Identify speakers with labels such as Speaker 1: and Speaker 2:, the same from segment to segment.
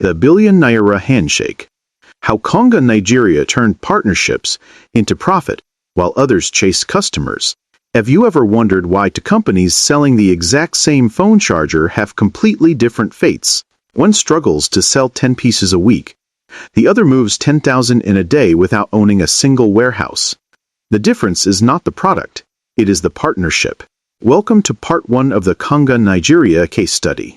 Speaker 1: The billion-naira handshake. How Konga Nigeria turned partnerships into profit while others chased customers. Have you ever wondered why two companies selling the exact same phone charger have completely different fates? One struggles to sell 10 pieces a week. The other moves 10,000 in a day without owning a single warehouse. The difference is not the product, it is the partnership. Welcome to part 1 of the Konga Nigeria case study.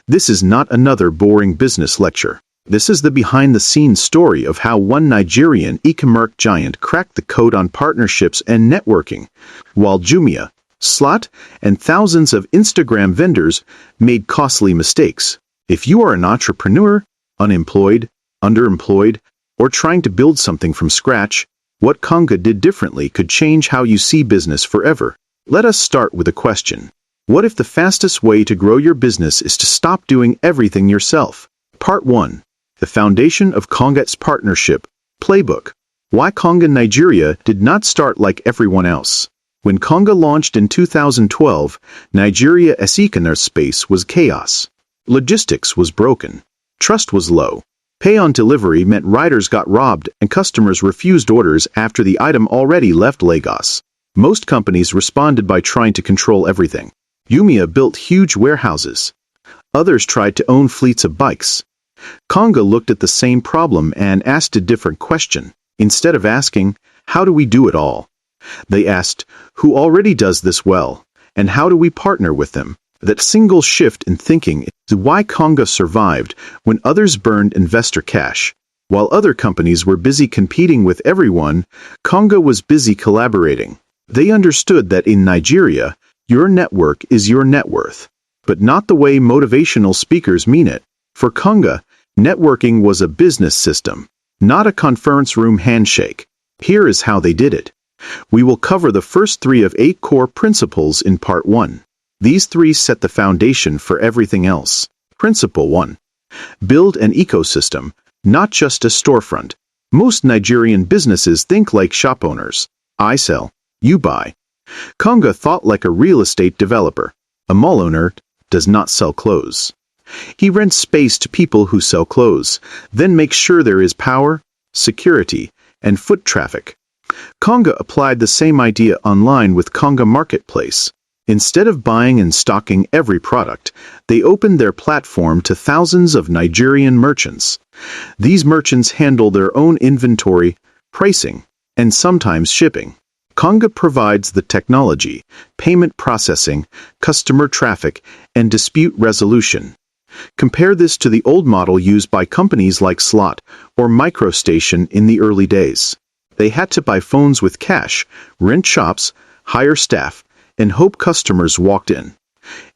Speaker 1: This is not another boring business lecture. This is the behind-the-scenes story of how one Nigerian e-commerce giant cracked the code on partnerships and networking, while Jumia, Slot, and thousands of Instagram vendors made costly mistakes. If you are an entrepreneur, unemployed, underemployed, or trying to build something from scratch, what Konga did differently could change how you see business forever. Let us start with a question. What if the fastest way to grow your business is to stop doing everything yourself? Part 1. The foundation of Konga's partnership, playbook. Why Konga Nigeria did not start like everyone else. When Konga launched in 2012, Nigeria's e-commerce space was chaos. Logistics was broken. Trust was low. Pay on delivery meant riders got robbed and customers refused orders after the item already left Lagos. Most companies responded by trying to control everything. Jumia built huge warehouses. Others tried to own fleets of bikes. Konga looked at the same problem and asked a different question. Instead of asking, how do we do it all? They asked, who already does this well, and how do we partner with them? That single shift in thinking is why Konga survived when others burned investor cash. While other companies were busy competing with everyone, Konga was busy collaborating. They understood that in Nigeria, your network is your net worth, but not the way motivational speakers mean it. For Konga, networking was a business system, not a conference room handshake. Here is how they did it. We will cover the first 3 of 8 core principles in part 1. These 3 set the foundation for everything else. Principle 1. Build an ecosystem, not just a storefront. Most Nigerian businesses think like shop owners. I sell, you buy. Konga thought like a real estate developer. A mall owner does not sell clothes. He rents space to people who sell clothes, then makes sure there is power, security, and foot traffic. Konga applied the same idea online with Konga Marketplace. Instead of buying and stocking every product, they opened their platform to thousands of Nigerian merchants. These merchants handle their own inventory, pricing, and sometimes shipping. Konga provides the technology, payment processing, customer traffic, and dispute resolution. Compare this to the old model used by companies like Slot or MicroStation in the early days. They had to buy phones with cash, rent shops, hire staff, and hope customers walked in.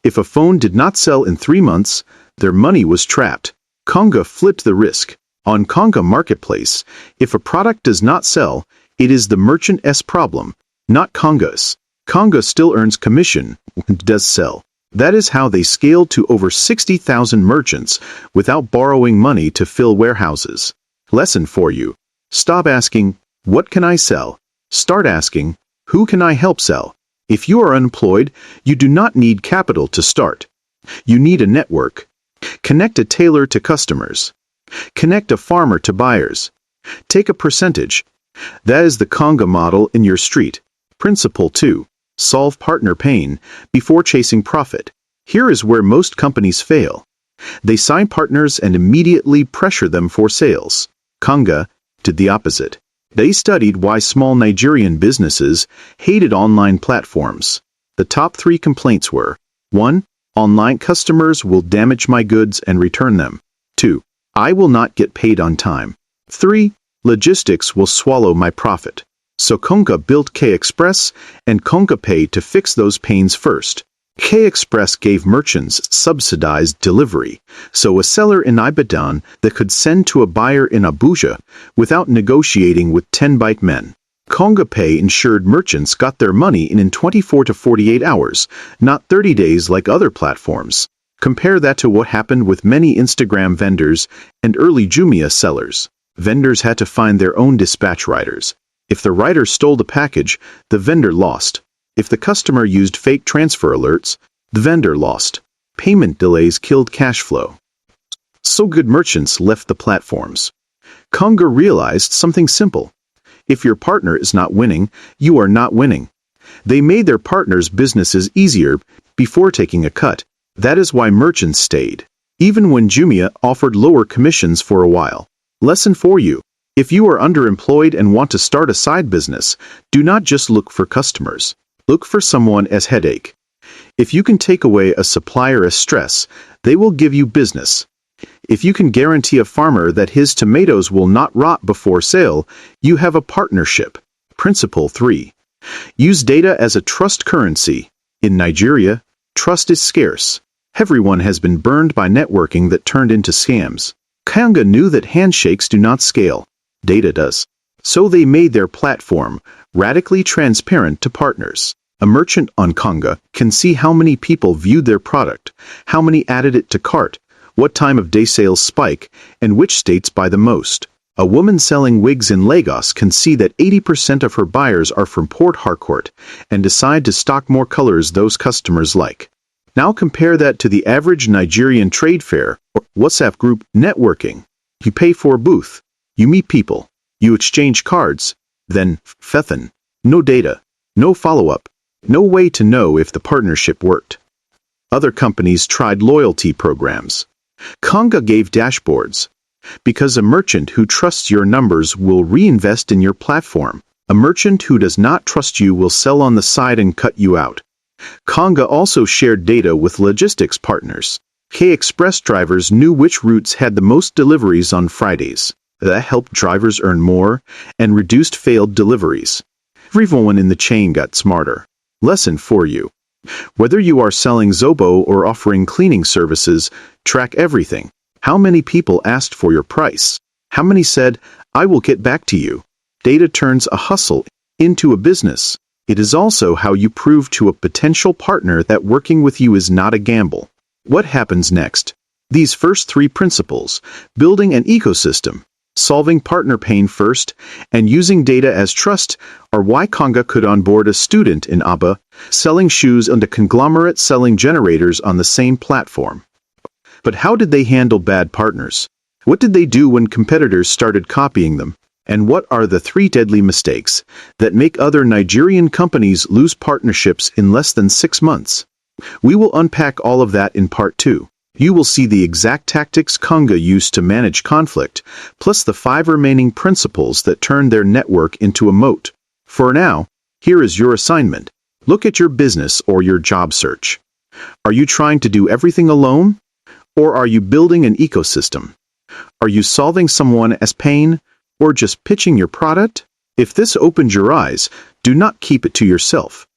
Speaker 1: If a phone did not sell in 3 months, their money was trapped. Konga flipped the risk. On Konga Marketplace, if a product does not sell, it is the merchant's problem, not Konga's. Konga still earns commission when it does sell. That is how they scaled to over 60,000 merchants without borrowing money to fill warehouses. Lesson for you. Stop asking, what can I sell? Start asking, who can I help sell? If you are unemployed, you do not need capital to start. You need a network. Connect a tailor to customers. Connect a farmer to buyers. Take a percentage. That is the Konga model in your street. Principle 2. Solve partner pain before chasing profit. Here is where most companies fail. They sign partners and immediately pressure them for sales. Konga did the opposite. They studied why small Nigerian businesses hated online platforms. The top 3 complaints were: 1. Online customers will damage my goods and return them. 2. I will not get paid on time. 3. Logistics will swallow my profit. So Konga built K-Express and KongaPay to fix those pains first. K-Express gave merchants subsidized delivery, so a seller in Ibadan that could send to a buyer in Abuja without negotiating with 10 byte men. KongaPay ensured merchants got their money in 24 to 48 hours, not 30 days like other platforms. Compare that to what happened with many Instagram vendors and early Jumia sellers. Vendors had to find their own dispatch riders. If the rider stole the package, the vendor lost. If the customer used fake transfer alerts, the vendor lost. Payment delays killed cash flow. So good merchants left the platforms. Konga realized something simple. If your partner is not winning, you are not winning. They made their partners' businesses easier before taking a cut. That is why merchants stayed, even when Jumia offered lower commissions for a while. Lesson for you. If you are underemployed and want to start a side business, do not just look for customers. Look for someone as headache. If you can take away a supplier as stress, they will give you business. If you can guarantee a farmer that his tomatoes will not rot before sale, you have a partnership. Principle 3. Use data as a trust currency. In Nigeria, trust is scarce. Everyone has been burned by networking that turned into scams. Konga knew that handshakes do not scale. Data does. So they made their platform radically transparent to partners. A merchant on Konga can see how many people viewed their product, how many added it to cart, what time of day sales spike, and which states buy the most. A woman selling wigs in Lagos can see that 80% of her buyers are from Port Harcourt and decide to stock more colors those customers like. Now compare that to the average Nigerian trade fair or WhatsApp group networking. You pay for a booth, you meet people, you exchange cards, then fethin. No data, no follow-up, no way to know if the partnership worked. Other companies tried loyalty programs. Konga gave dashboards. Because a merchant who trusts your numbers will reinvest in your platform. A merchant who does not trust you will sell on the side and cut you out. Konga also shared data with logistics partners. K-Express drivers knew which routes had the most deliveries on Fridays. That helped drivers earn more and reduced failed deliveries. Everyone in the chain got smarter. Lesson for you. Whether you are selling Zobo or offering cleaning services, track everything. How many people asked for your price? How many said, "I will get back to you"? Data turns a hustle into a business. It is also how you prove to a potential partner that working with you is not a gamble. What happens next? These first 3 principles, building an ecosystem, solving partner pain first, and using data as trust, are why Konga could onboard a student in Aba, selling shoes and a conglomerate selling generators on the same platform. But how did they handle bad partners? What did they do when competitors started copying them? And what are the 3 deadly mistakes that make other Nigerian companies lose partnerships in less than 6 months? We will unpack all of that in part 2. You will see the exact tactics Konga used to manage conflict, plus the 5 remaining principles that turned their network into a moat. For now, here is your assignment. Look at your business or your job search. Are you trying to do everything alone? Or are you building an ecosystem? Are you solving someone else's pain, or just pitching your product? If this opened your eyes, do not keep it to yourself.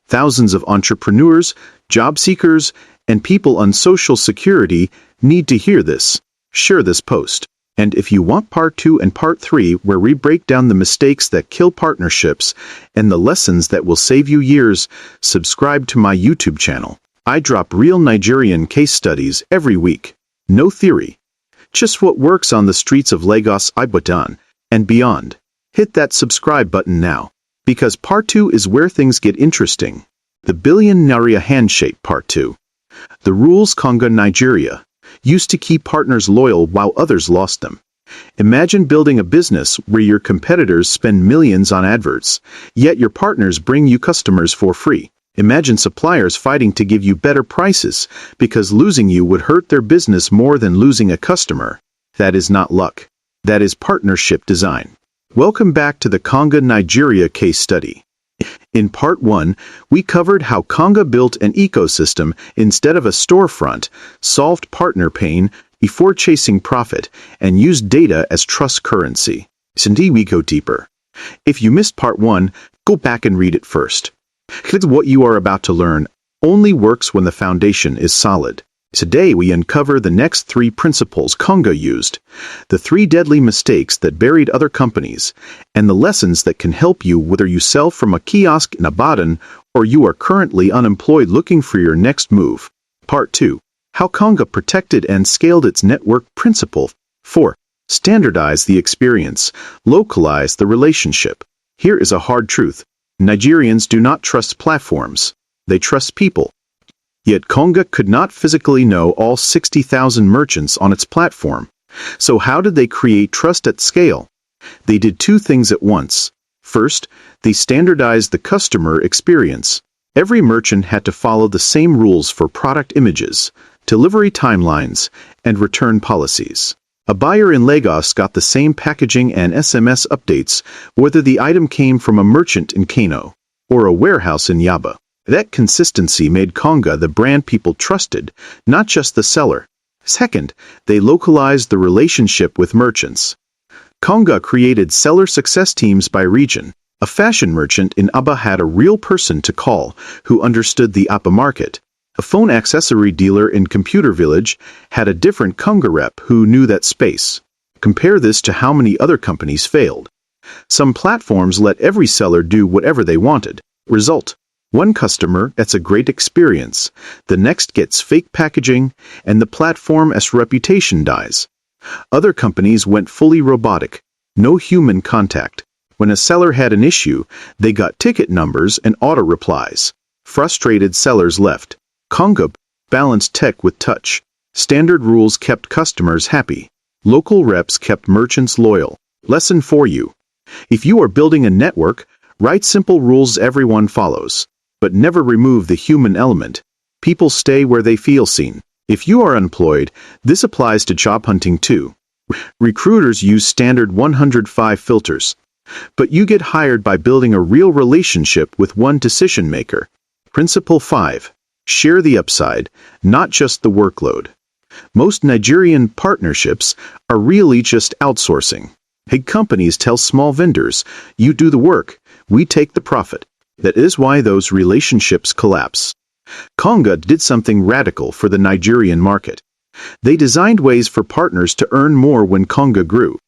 Speaker 1: Thousands of entrepreneurs, job seekers, and people on Social Security need to hear this. Share this post. And if you want part 2 and part 3, where we break down the mistakes that kill partnerships and the lessons that will save you years, subscribe to my YouTube channel. I drop real Nigerian case studies every week. No theory. Just what works on the streets of Lagos, Ibadan, and beyond. Hit that subscribe button now, because part 2 is where things get interesting. The billion-naira handshake part 2. The rules Konga Nigeria used to keep partners loyal while others lost them. Imagine building a business where your competitors spend millions on adverts, yet your partners bring you customers for free. Imagine suppliers fighting to give you better prices because losing you would hurt their business more than losing a customer. That is not luck. That is partnership design. Welcome back to the Konga Nigeria case study. In part 1, we covered how Konga built an ecosystem instead of a storefront, solved partner pain before chasing profit, and used data as trust currency. Today we go deeper. If you missed part 1, go back and read it first. What you are about to learn only works when the foundation is solid. Today we uncover the next 3 principles Konga used, the 3 deadly mistakes that buried other companies, and the lessons that can help you whether you sell from a kiosk in Ibadan or you are currently unemployed looking for your next move. Part 2. How Konga protected and scaled its network. Principle 4. Standardize the experience, localize the relationship. Here is a hard truth. Nigerians do not trust platforms. They trust people. Yet Konga could not physically know all 60,000 merchants on its platform. So how did they create trust at scale? They did two things at once. First, they standardized the customer experience. Every merchant had to follow the same rules for product images, delivery timelines, and return policies. A buyer in Lagos got the same packaging and SMS updates whether the item came from a merchant in Kano or a warehouse in Yaba. That consistency made Konga the brand people trusted, not just the seller. Second, they localized the relationship with merchants. Konga created seller success teams by region. A fashion merchant in Aba had a real person to call who understood the Aba market. A phone accessory dealer in Computer Village had a different Konga rep who knew that space. Compare this to how many other companies failed. Some platforms let every seller do whatever they wanted. Result: one customer gets a great experience, the next gets fake packaging, and the platform's reputation dies. Other companies went fully robotic, no human contact. When a seller had an issue, they got ticket numbers and auto replies. Frustrated sellers left. Konga balanced tech with touch. Standard rules kept customers happy. Local reps kept merchants loyal. Lesson for you: if you are building a network, write simple rules everyone follows. But never remove the human element. People stay where they feel seen. If you are unemployed, this applies to job hunting too. Recruiters use standard 105 filters. But you get hired by building a real relationship with one decision maker. Principle 5. Share the upside, not just the workload. Most Nigerian partnerships are really just outsourcing. Big companies tell small vendors, you do the work, we take the profit. That is why those relationships collapse. Konga did something radical for the Nigerian market. They designed ways for partners to earn more when Konga grew.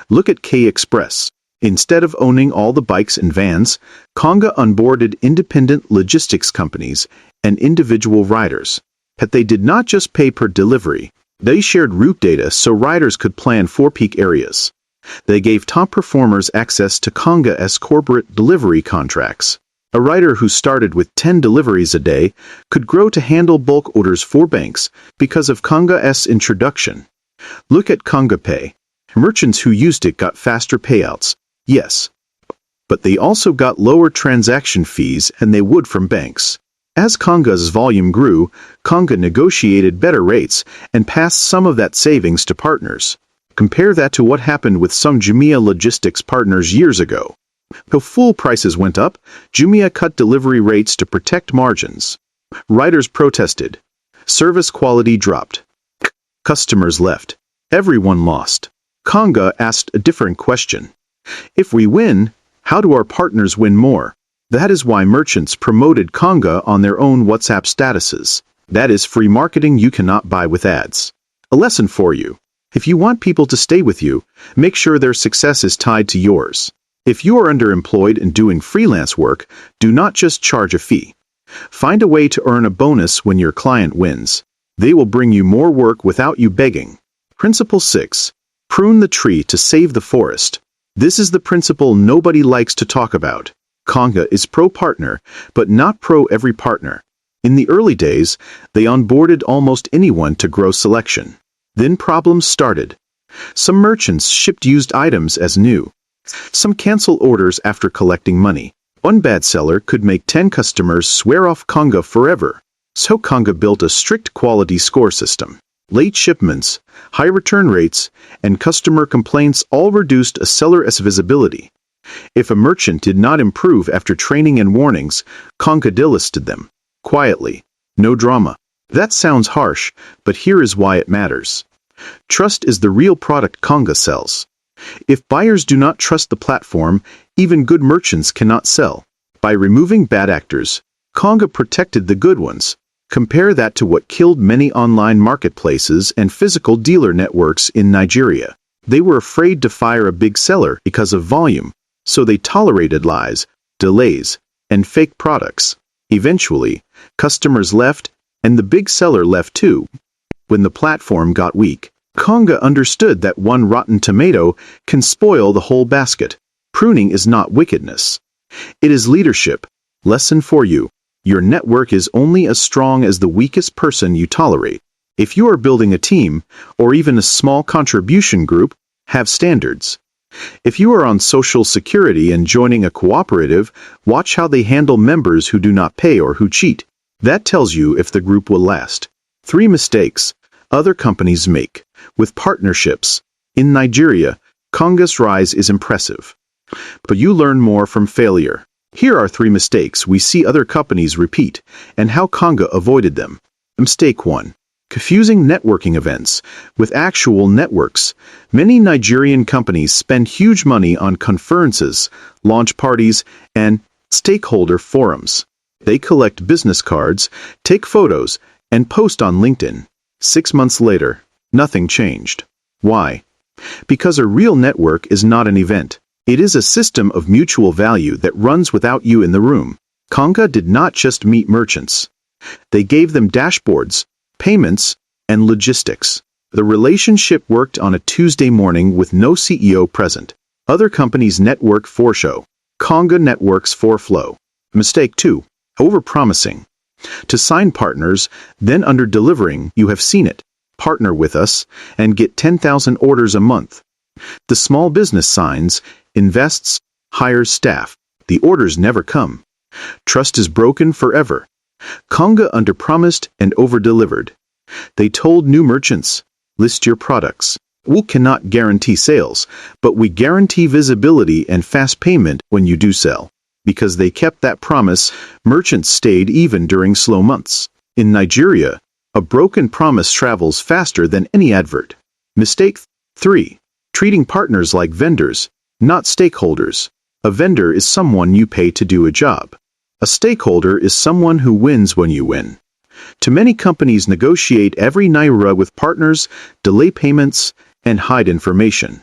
Speaker 1: Look at K Express. Instead of owning all the bikes and vans, Konga onboarded independent logistics companies and individual riders. But they did not just pay per delivery. They shared route data so riders could plan for peak areas. They gave top performers access to Konga's corporate delivery contracts. A rider who started with 10 deliveries a day could grow to handle bulk orders for banks because of Konga's introduction. Look at KongaPay. Merchants who used it got faster payouts. Yes, but they also got lower transaction fees than they would from banks. As Konga's volume grew, Konga negotiated better rates and passed some of that savings to partners. Compare that to what happened with some Jumia logistics partners years ago. Though full prices went up, Jumia cut delivery rates to protect margins. Riders protested. Service quality dropped. Customers left. Everyone lost. Konga asked a different question. If we win, how do our partners win more? That is why merchants promoted Konga on their own WhatsApp statuses. That is free marketing you cannot buy with ads. A lesson for you. If you want people to stay with you, make sure their success is tied to yours. If you are underemployed and doing freelance work, do not just charge a fee. Find a way to earn a bonus when your client wins. They will bring you more work without you begging. Principle 6. Prune the tree to save the forest. This is the principle nobody likes to talk about. Konga is pro-partner, but not pro-every partner. In the early days, they onboarded almost anyone to grow selection. Then problems started. Some merchants shipped used items as new. Some canceled orders after collecting money. One bad seller could make 10 customers swear off Konga forever. So Konga built a strict quality score system. Late shipments, high return rates, and customer complaints all reduced a seller's visibility. If a merchant did not improve after training and warnings, Konga delisted them. Quietly. No drama. That sounds harsh, but here is why it matters. Trust is the real product Konga sells. If buyers do not trust the platform, even good merchants cannot sell. By removing bad actors, Konga protected the good ones. Compare that to what killed many online marketplaces and physical dealer networks in Nigeria. They were afraid to fire a big seller because of volume, so they tolerated lies, delays, and fake products. Eventually, customers left, and the big seller left too. When the platform got weak, Konga understood that one rotten tomato can spoil the whole basket. Pruning is not wickedness. It is leadership. Lesson for you. Your network is only as strong as the weakest person you tolerate. If you are building a team, or even a small contribution group, have standards. If you are on Social Security and joining a cooperative, watch how they handle members who do not pay or who cheat. That tells you if the group will last. 3 mistakes other companies make with partnerships. In Nigeria, Konga's rise is impressive. But you learn more from failure. Here are 3 mistakes we see other companies repeat, and how Konga avoided them. Mistake 1. Confusing networking events with actual networks. Many Nigerian companies spend huge money on conferences, launch parties, and stakeholder forums. They collect business cards, take photos, and post on LinkedIn. 6 months later, nothing changed. Why? Because a real network is not an event. It is a system of mutual value that runs without you in the room. Konga did not just meet merchants. They gave them dashboards, payments, and logistics. The relationship worked on a Tuesday morning with no CEO present. Other companies network for show. Konga networks for flow. Mistake 2. Overpromising. To sign partners, then under-delivering. You have seen it. Partner with us, and get 10,000 orders a month. The small business signs, invests, hires staff. The orders never come. Trust is broken forever. Konga underpromised and over-delivered. They told new merchants, list your products. We cannot guarantee sales, but we guarantee visibility and fast payment when you do sell. Because they kept that promise, merchants stayed even during slow months. In Nigeria, a broken promise travels faster than any advert. Mistake 3. Treating partners like vendors, not stakeholders. A vendor is someone you pay to do a job. A stakeholder is someone who wins when you win. Too many companies negotiate every naira with partners, delay payments, and hide information.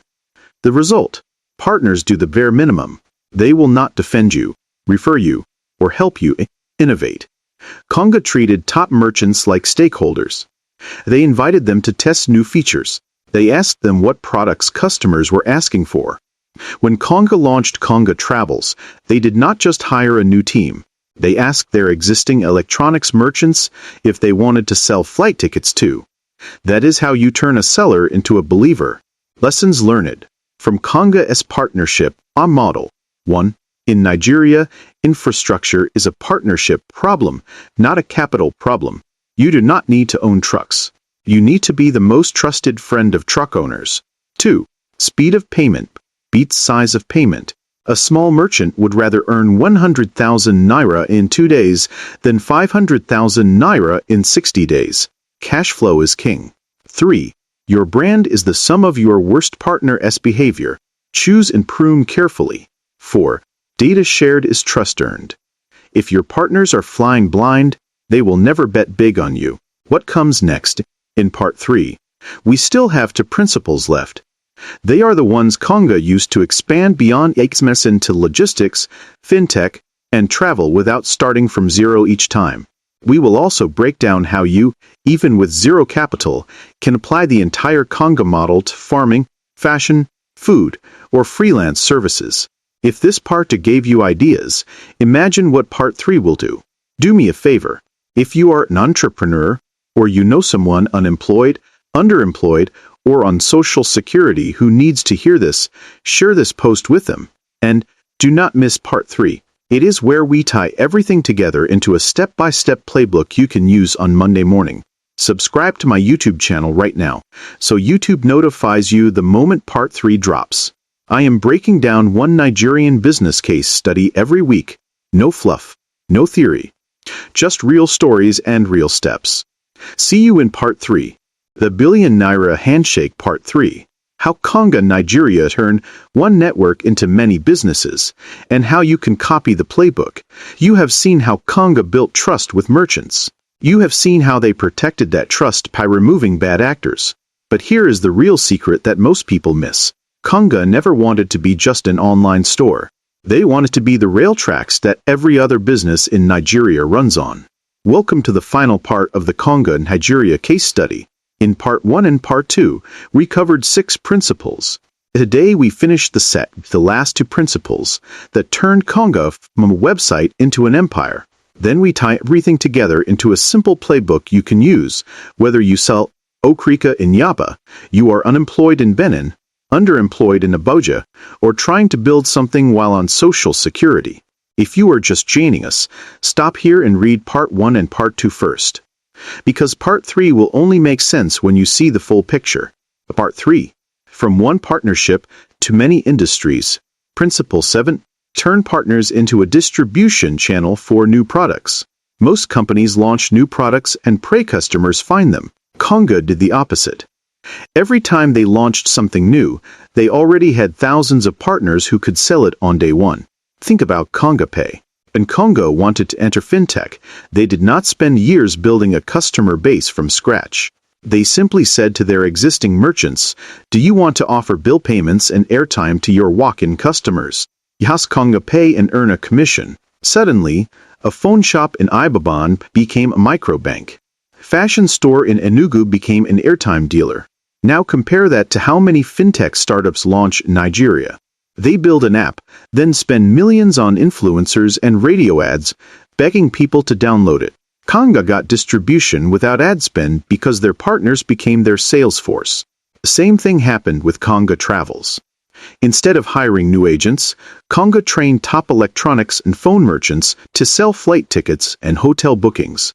Speaker 1: The result: partners do the bare minimum. They will not defend you, refer you, or help you innovate. Konga treated top merchants like stakeholders. They invited them to test new features. They asked them what products customers were asking for. When Konga launched Konga Travels, they did not just hire a new team. They asked their existing electronics merchants if they wanted to sell flight tickets too. That is how you turn a seller into a believer. Lessons learned from Konga's partnership on model. 1. In Nigeria, infrastructure is a partnership problem, not a capital problem. You do not need to own trucks. You need to be the most trusted friend of truck owners. 2. Speed of payment beats size of payment. A small merchant would rather earn 100,000 naira in 2 days than 500,000 naira in 60 days. Cash flow is king. 3. Your brand is the sum of your worst partner's behavior. Choose and prune carefully. 4. Data shared is trust earned. If your partners are flying blind, they will never bet big on you. What comes next? In part 3, we still have 2 principles left. They are the ones Konga used to expand beyond e-commerce into logistics, fintech, and travel without starting from zero each time. We will also break down how you, even with zero capital, can apply the entire Konga model to farming, fashion, food, or freelance services. If this part 2 gave you ideas, imagine what part 3 will do. Do me a favor. If you are an entrepreneur, or you know someone unemployed, underemployed, or on Social Security who needs to hear this, share this post with them. And do not miss part 3. It is where we tie everything together into a step-by-step playbook you can use on Monday morning. Subscribe to my YouTube channel right now, so YouTube notifies you the moment part 3 drops. I am breaking down one Nigerian business case study every week. No fluff, no theory. Just real stories and real steps. See you in part 3. The billion-naira handshake part 3. How Konga Nigeria turned one network into many businesses, and how you can copy the playbook. You have seen how Konga built trust with merchants. You have seen how they protected that trust by removing bad actors. But here is the real secret that most people miss. Konga never wanted to be just an online store. They wanted to be the rail tracks that every other business in Nigeria runs on. Welcome to the final part of the Konga Nigeria case study. In part 1 and part 2, we covered 6 principles. Today we finished the last 2 principles that turned Konga from a website into an empire. Then we tie everything together into a simple playbook you can use, whether you sell okrika in Yapa, you are unemployed in Benin, underemployed in Abuja, or trying to build something while on Social Security. If you are just joining us, stop here and read Part 1 and Part 2 first. Because Part 3 will only make sense when you see the full picture. Part 3. From one partnership to many industries. Principle 7. Turn partners into a distribution channel for new products. Most companies launch new products and pray customers find them. Konga did the opposite. Every time they launched something new, they already had thousands of partners who could sell it on day one. Think about KongaPay. When Konga wanted to enter fintech, they did not spend years building a customer base from scratch. They simply said to their existing merchants, "Do you want to offer bill payments and airtime to your walk-in customers? Yes, KongaPay and earn a commission." Suddenly, a phone shop in Ibadan became a microbank. Fashion store in Enugu became an airtime dealer. Now compare that to how many fintech startups launch in Nigeria. They build an app, then spend millions on influencers and radio ads, begging people to download it. Konga got distribution without ad spend because their partners became their sales force. The same thing happened with Konga Travels. Instead of hiring new agents, Konga trained top electronics and phone merchants to sell flight tickets and hotel bookings.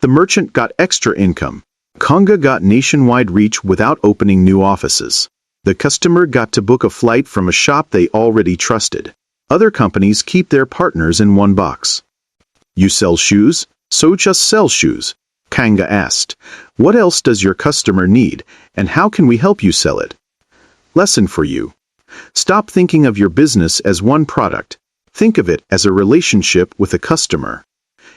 Speaker 1: The merchant got extra income. Konga got nationwide reach without opening new offices. The customer got to book a flight from a shop they already trusted. Other companies keep their partners in one box. You sell shoes? So just sell shoes. Konga asked. What else does your customer need, and how can we help you sell it? Lesson for you. Stop thinking of your business as one product. Think of it as a relationship with a customer.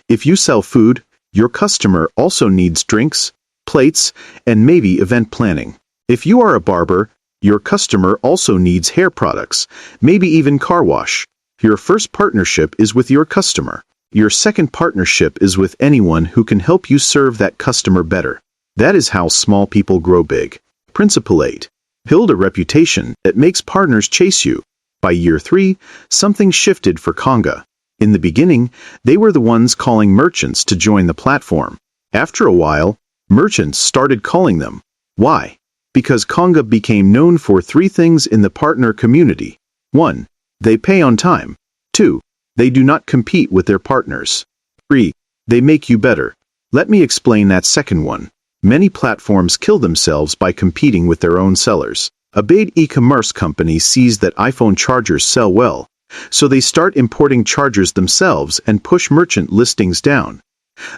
Speaker 1: If you sell food, your customer also needs drinks, plates, and maybe event planning. If you are a barber, your customer also needs hair products, maybe even car wash. Your first partnership is with your customer. Your second partnership is with anyone who can help you serve that customer better. That is how small people grow big. Principle 8. Build a reputation that makes partners chase you. By year 3, something shifted for Konga. In the beginning, they were the ones calling merchants to join the platform. After a while, merchants started calling them. Why? Because Konga became known for 3 things in the partner community. 1. They pay on time. 2. They do not compete with their partners. 3. They make you better. Let me explain that second one. Many platforms kill themselves by competing with their own sellers. A big e-commerce company sees that iPhone chargers sell well, so they start importing chargers themselves and push merchant listings down.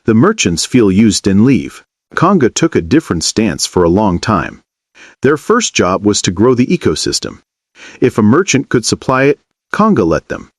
Speaker 1: The merchants feel used and leave. Konga took a different stance for a long time. Their first job was to grow the ecosystem. If a merchant could supply it, Konga let them.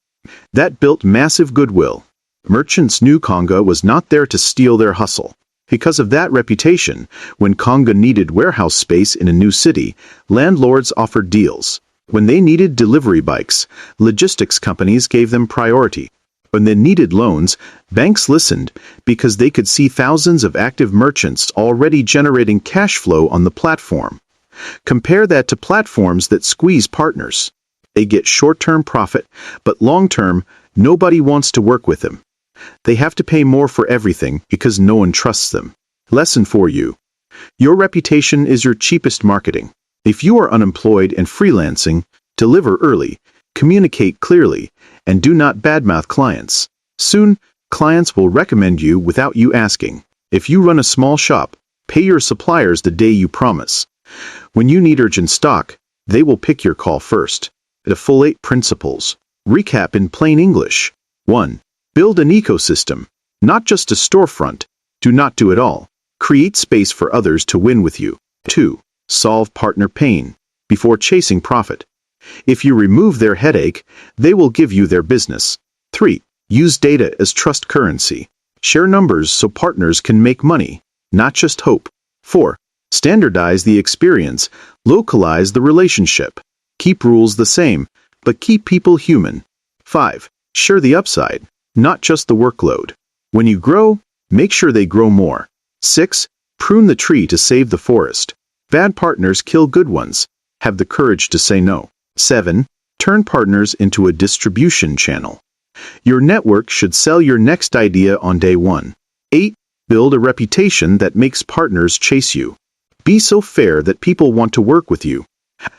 Speaker 1: That built massive goodwill. Merchants knew Konga was not there to steal their hustle. Because of that reputation, when Konga needed warehouse space in a new city, landlords offered deals. When they needed delivery bikes, logistics companies gave them priority. When they needed loans, banks listened because they could see thousands of active merchants already generating cash flow on the platform. Compare that to platforms that squeeze partners. They get short-term profit, but long-term, nobody wants to work with them. They have to pay more for everything because no one trusts them. Lesson for you. Your reputation is your cheapest marketing. If you are unemployed and freelancing, deliver early, communicate clearly, and do not badmouth clients. Soon, clients will recommend you without you asking. If you run a small shop, pay your suppliers the day you promise. When you need urgent stock, they will pick your call first. The full 8 principles. Recap in plain English. 1. Build an ecosystem, not just a storefront. Do not do it all. Create space for others to win with you. 2. Solve partner pain before chasing profit. If you remove their headache, they will give you their business. 3. Use data as trust currency. Share numbers so partners can make money, not just hope. 4. Standardize the experience, localize the relationship. Keep rules the same, but keep people human. 5. Share the upside, not just the workload. When you grow, make sure they grow more. 6. Prune the tree to save the forest. Bad partners kill good ones. Have the courage to say no. 7. Turn partners into a distribution channel. Your network should sell your next idea on day one. 8. Build a reputation that makes partners chase you. Be so fair that people want to work with you.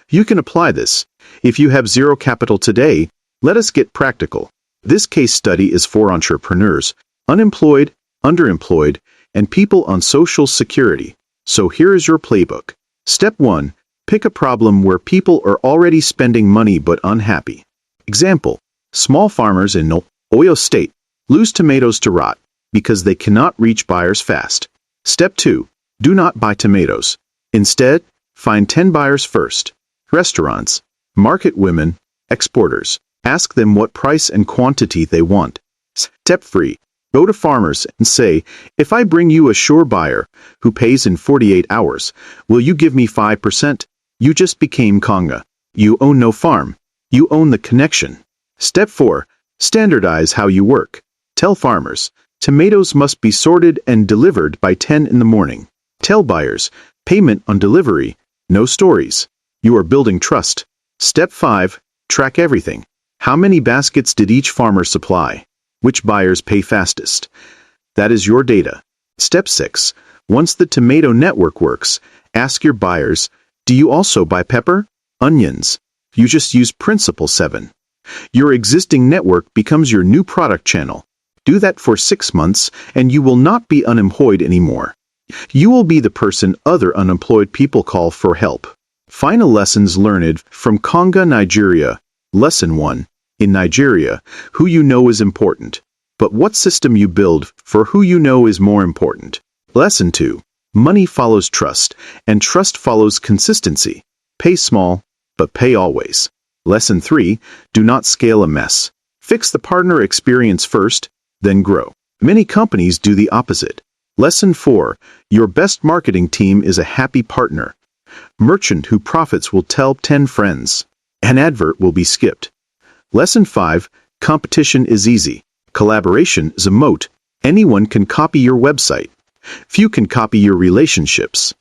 Speaker 1: You can apply this. If you have zero capital today, let us get practical. This case study is for entrepreneurs, unemployed, underemployed, and people on Social Security. So here is your playbook. Step 1. Pick a problem where people are already spending money but unhappy. Example: small farmers in Oyo State lose tomatoes to rot because they cannot reach buyers fast. Step 2. Do not buy tomatoes. Instead, find 10 buyers first. Restaurants, market women, exporters. Ask them what price and quantity they want. Step 3. Go to farmers and say, if I bring you a sure buyer who pays in 48 hours, will you give me 5%? You just became Konga. You own no farm. You own the connection. Step 4. Standardize how you work. Tell farmers, tomatoes must be sorted and delivered by 10 in the morning. Tell buyers, payment on delivery, no stories. You are building trust. Step 5. Track everything. How many baskets did each farmer supply? Which buyers pay fastest? That is your data. Step 6. Once the tomato network works, ask your buyers, do you also buy pepper? Onions? You just use Principle 7. Your existing network becomes your new product channel. Do that for 6 months and you will not be unemployed anymore. You will be the person other unemployed people call for help. Final lessons learned from Konga, Nigeria. Lesson 1. In Nigeria, who you know is important. But what system you build for who you know is more important. Lesson 2. Money follows trust, and trust follows consistency. Pay small, but pay always. Lesson 3. Do not scale a mess. Fix the partner experience first, then grow. Many companies do the opposite. Lesson 4. Your best marketing team is a happy partner. Merchant who profits will tell 10 friends. An advert will be skipped. Lesson 5. Competition is easy. Collaboration is a moat. Anyone can copy your website. Few can copy your relationships.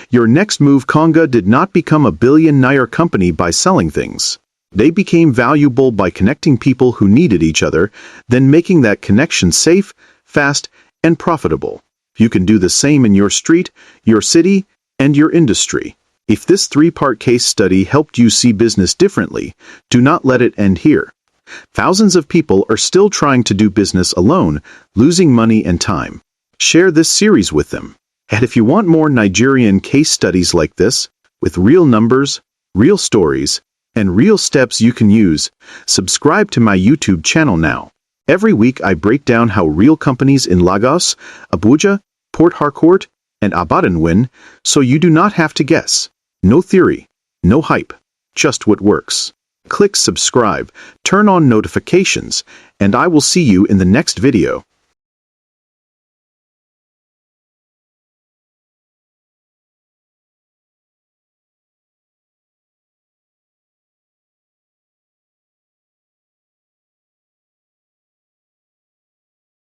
Speaker 1: Your next move, Konga, did not become a billion-naira company by selling things. They became valuable by connecting people who needed each other, then making that connection safe, fast, and profitable. You can do the same in your street, your city, and your industry. If this 3-part case study helped you see business differently, do not let it end here. Thousands of people are still trying to do business alone, losing money and time. Share this series with them. And if you want more Nigerian case studies like this, with real numbers, real stories, and real steps you can use, subscribe to my YouTube channel now. Every week I break down how real companies in Lagos, Abuja, Port Harcourt, and Ibadan win, so you do not have to guess. No theory, no hype, just what works. Click subscribe, turn on notifications, and I will see you in the next video.